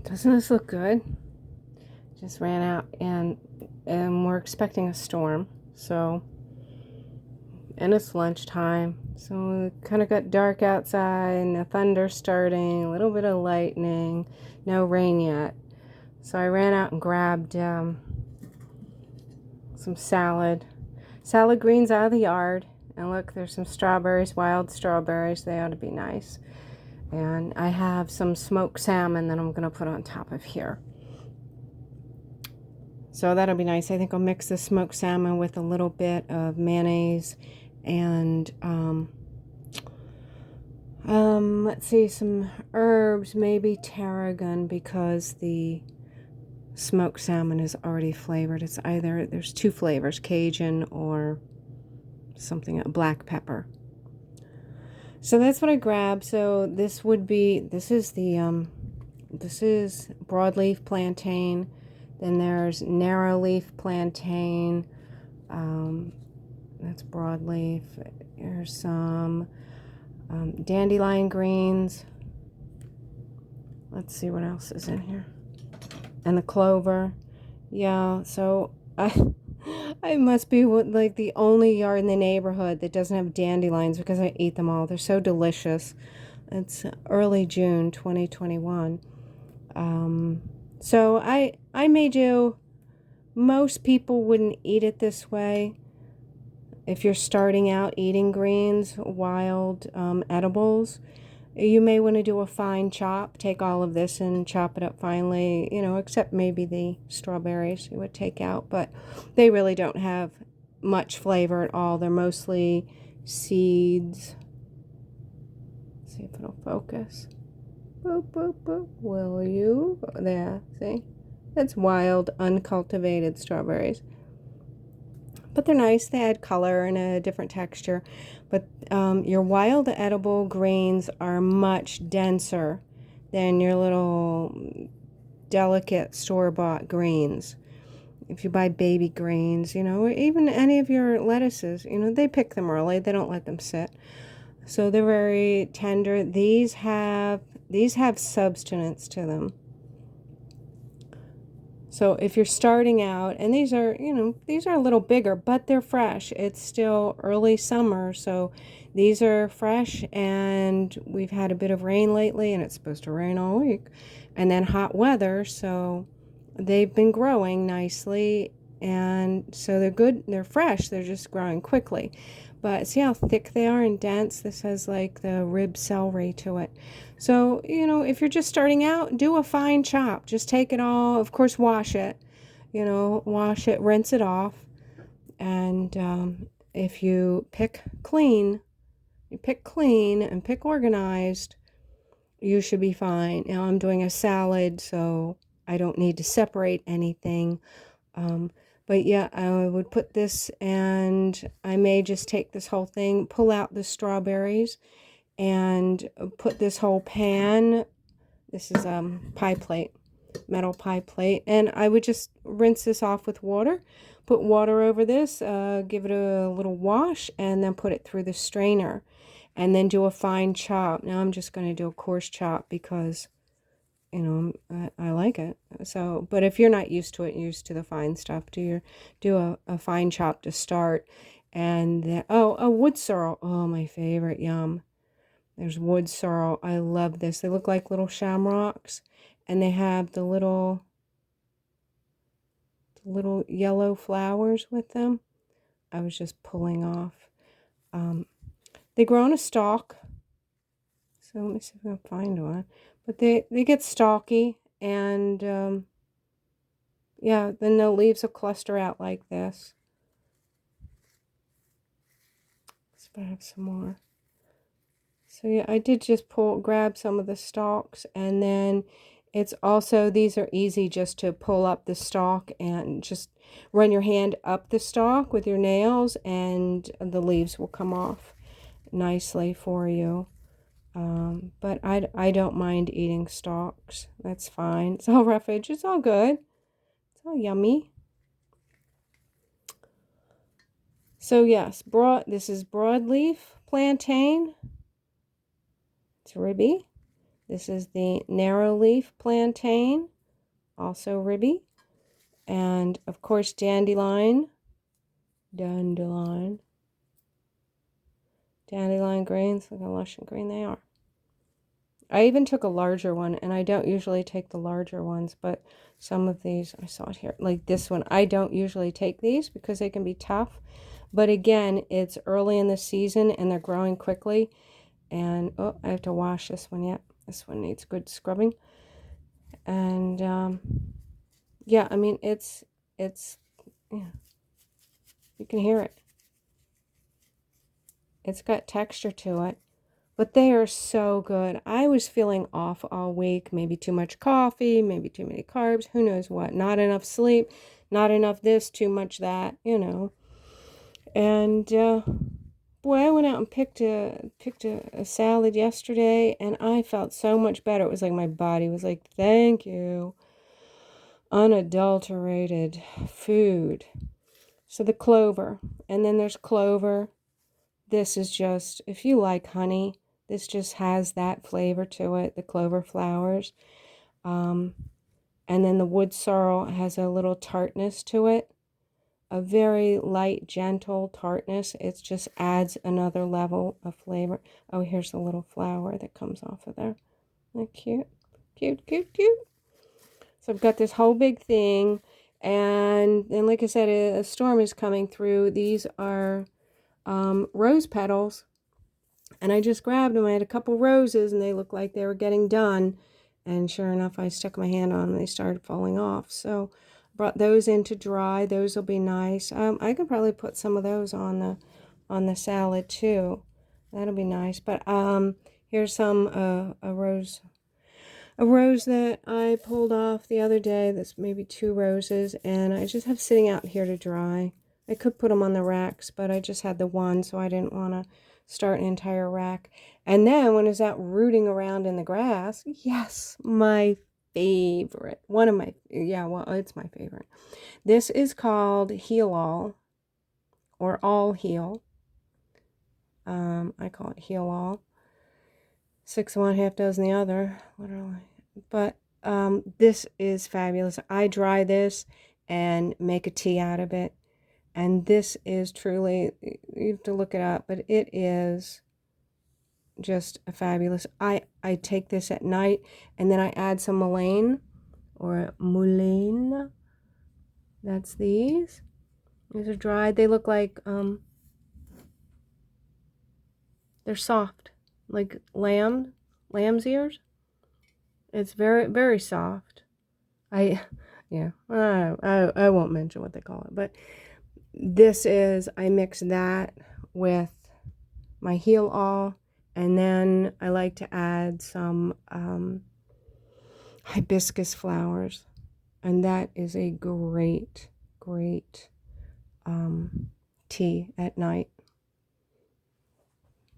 Doesn't this look good? Just ran out, and we're expecting a storm, so, and it's lunchtime, so it kind of got dark outside, and the thunder starting, a little bit of lightning, no rain yet. So I ran out and grabbed some salad greens out of the yard, and look, there's some strawberries, wild strawberries. They ought to be nice. And I have some smoked salmon that I'm going to put on top of here. So that'll be nice. I think I'll mix the smoked salmon with a little bit of mayonnaise and let's see, some herbs, maybe tarragon, because the smoked salmon is already flavored. It's either, there's two flavors, Cajun or something, black pepper. So that's what I grabbed. So this would be, this is broadleaf plantain. Then there's narrowleaf plantain. That's broadleaf. There's some dandelion greens. Let's see what else is in here. And the clover. Yeah, so I must be like the only yard in the neighborhood that doesn't have dandelions, because I eat them all. They're so delicious. It's early June 2021. So I may do, most people wouldn't eat it this way. If you're starting out eating greens, wild edibles, you may want to do a fine chop. Take all of this and chop it up finely, you know, except maybe the strawberries you would take out. But they really don't have much flavor at all. They're mostly seeds. Let's see if it'll focus. Boop, boop, boop. Will you? There, see? That's wild, uncultivated strawberries. But they're nice. They add color and a different texture. But your wild edible greens are much denser than your little delicate store-bought greens. If you buy baby greens, you know, or even any of your lettuces, you know, they pick them early. They don't let them sit. So they're very tender. These have substance to them. So if you're starting out, and these are, you know, these are a little bigger, but they're fresh. It's still early summer, so these are fresh, and we've had a bit of rain lately, and it's supposed to rain all week, and then hot weather, so they've been growing nicely, and so they're good. They're fresh. They're just growing quickly. But see how thick they are and dense? This has like the rib celery to it. So, you know, if you're just starting out, do a fine chop. Just take it all, of course, wash it. You know, wash it, rinse it off. And if you pick clean and pick organized, you should be fine. Now I'm doing a salad, so I don't need to separate anything. But yeah, I would put this, and I may just take this whole thing, pull out the strawberries, and put this whole pan. This is pie plate, metal pie plate, and I would just rinse this off with water, put water over this, give it a little wash, and then put it through the strainer, and then do a fine chop. Now I'm just going to do a coarse chop because, you know, I like it. So, but if you're not used to it, used to the fine stuff, do a fine chop to start. And then, oh, a wood sorrel. Oh, my favorite. Yum. There's wood sorrel. I love this. They look like little shamrocks, and they have the little yellow flowers with them. I was just pulling off. They grow on a stalk. So let me see if I can find one. But they get stalky, and yeah, then the leaves will cluster out like this. Let's see if I have some more. So yeah, I did just grab some of the stalks, and then it's also, these are easy just to pull up the stalk and just run your hand up the stalk with your nails, and the leaves will come off nicely for you. But I don't mind eating stalks. That's fine. It's all roughage. It's all good. It's all yummy. So yes, this is broadleaf plantain. It's ribby. This is the narrow leaf plantain, also ribby. And of course, dandelion greens. Look how lush and green they are. I even took a larger one, and I don't usually take the larger ones, but some of these, I saw it here, like this one, I don't usually take these because they can be tough. But again, it's early in the season and they're growing quickly. And, oh, I have to wash this one yet. This one needs good scrubbing. And, yeah, I mean, it's, yeah, you can hear it. It's got texture to it. But they are so good. I was feeling off all week. Maybe too much coffee, maybe too many carbs, who knows what. Not enough sleep, not enough this, too much that, you know. And boy, I went out and picked a salad yesterday, and I felt so much better. It was like my body was like, thank you. Unadulterated food. So the clover, and then there's clover. This is just, if you like honey, this just has that flavor to it, the clover flowers. And then the wood sorrel has a little tartness to it, a very light, gentle tartness. It just adds another level of flavor. Oh, here's the little flower that comes off of there. Isn't that cute? Cute, cute, cute. So I've got this whole big thing. And then, like I said, a storm is coming through. These are rose petals. And I just grabbed them. I had a couple roses and they looked like they were getting done. And sure enough, I stuck my hand on them and they started falling off. So brought those in to dry. Those will be nice. I could probably put some of those on the salad too. That'll be nice. But here's some a rose that I pulled off the other day. That's maybe 2 roses, and I just have sitting out here to dry. I could put them on the racks, but I just had the one, so I didn't want to start an entire rack. And then when I was out rooting around in the grass, yes, my favorite. One of my, yeah, well, it's my favorite. This is called Heal All, or All Heal. I call it Heal All. 6 of one, half dozen the other, literally. But this is fabulous. I dry this and make a tea out of it. And this is truly, you have to look it up, but it is just a fabulous. I take this at night and then I add some mullein or mullein. That's these. These are dried. They look like, they're soft, like lamb's ears. It's very, very soft. Yeah, I won't mention what they call it, but this is, I mix that with my Heal All, and then I like to add some hibiscus flowers, and that is a great, great tea at night.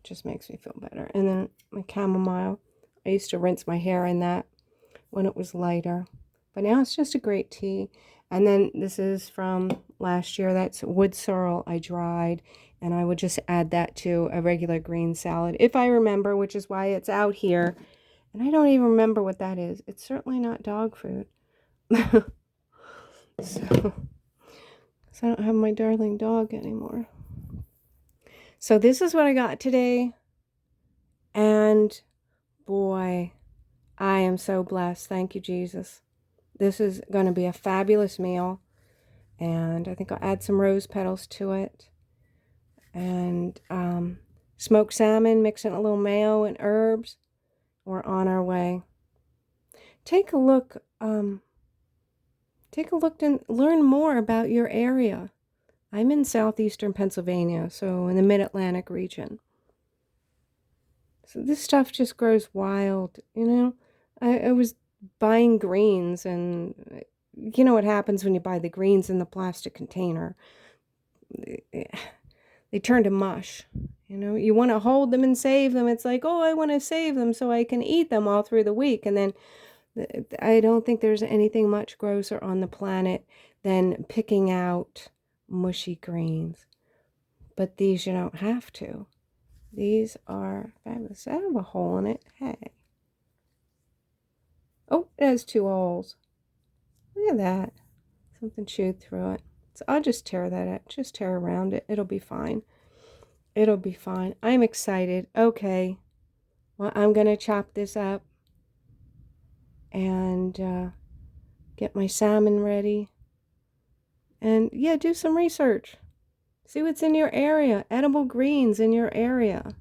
Just makes me feel better. And then my chamomile, I used to rinse my hair in that when it was lighter, but now it's just a great tea. And then this is from last year. That's wood sorrel I dried, and I would just add that to a regular green salad if I remember, which is why it's out here. And I don't even remember what that is. It's certainly not dog food. So I don't have my darling dog anymore. So this is what I got today. And boy, I am so blessed. Thank you, Jesus. This is going to be a fabulous meal. And I think I'll add some rose petals to it. And smoked salmon, mix in a little mayo and herbs. We're on our way. Take a look and learn more about your area. I'm in southeastern Pennsylvania, so in the mid-Atlantic region. So this stuff just grows wild, you know. I was buying greens, and you know what happens when you buy the greens in the plastic container. They turn to mush. You know, you want to hold them and save them. It's like, oh, I want to save them so I can eat them all through the week. And then I don't think there's anything much grosser on the planet than picking out mushy greens. But these you don't have to. These are fabulous. I have a hole in it. Hey. Oh, it has two holes. Look at that. Something chewed through it. So I'll just tear that out. Just tear around it. It'll be fine. It'll be fine. I'm excited. Okay. Well, I'm going to chop this up and get my salmon ready. And yeah, do some research. See what's in your area. Edible greens in your area.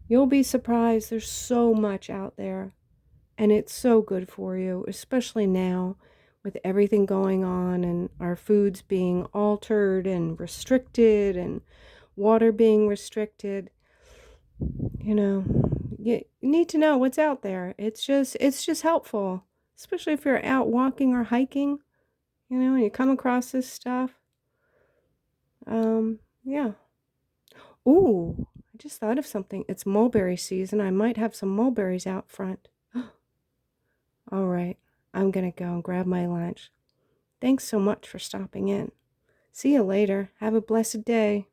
You'll be surprised. There's so much out there. And it's so good for you, especially now with everything going on and our foods being altered and restricted and water being restricted. You know, you need to know what's out there. It's just helpful, especially if you're out walking or hiking, and you come across this stuff. Yeah. Ooh, I just thought of something. It's mulberry season. I might have some mulberries out front. All right, I'm gonna go and grab my lunch. Thanks so much for stopping in. See you later. Have a blessed day.